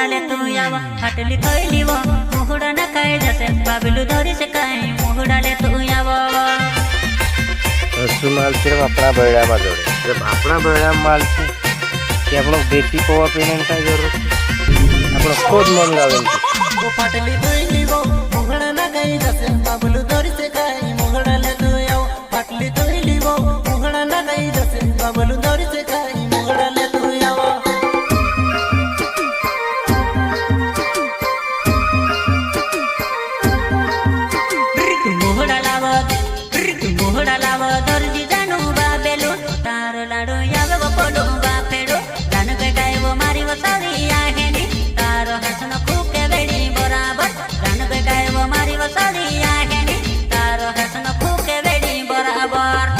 मोहड़ा ले तू आवा फाटली थैली वो मोहड़ा न खाए जैसे बाबलू धरी से काई मोहड़ा ले तू आवा माल सिर्फ अपना बेड़ा में जोड़े जब अपना बेड़ा माल से कि आप लोग देसी पवा पीने का जरूरत आप लोग खुद मन लावे वो फाटली थैली वो मोहड़ा न खाए जैसे बाबलू धरी से काई मोहड़ा ले तू आवा फाटली थैली वो मोहड़ा न खाए जैसे बाबलू धरी से काई मोहड़ा ले तू आवा मोहड़ा लाव दर्जी जानु बाबेलो तारो लाडो यावे वो पोलो बापेडो जान के गाय वो मारी वो सारी आहेनी तारो हसन खूके बेड़ी बराबर जान के गाय वो मारी वो सारी आहेनी तारो हसन खूके बेड़ी बराबर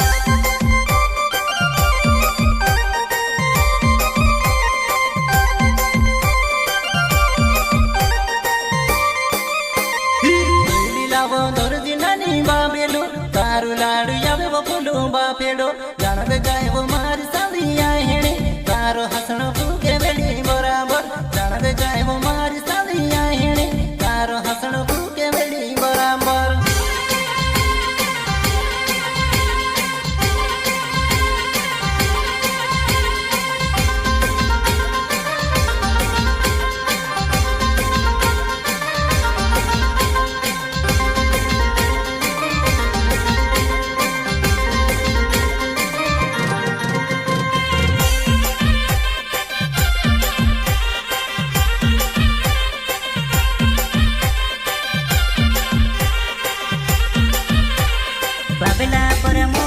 लाव दर्जी नानी बाबेलो तारू लाडू यावे वो पोलो बापेडो जान के गाय वो मारी सारी आहेनी तारो हसन खूके बेड़ी बराबर जान के गाय वो मारी सारी आहेनी तारो हसन खूके बेड़ी बराबर बाबेला पर मो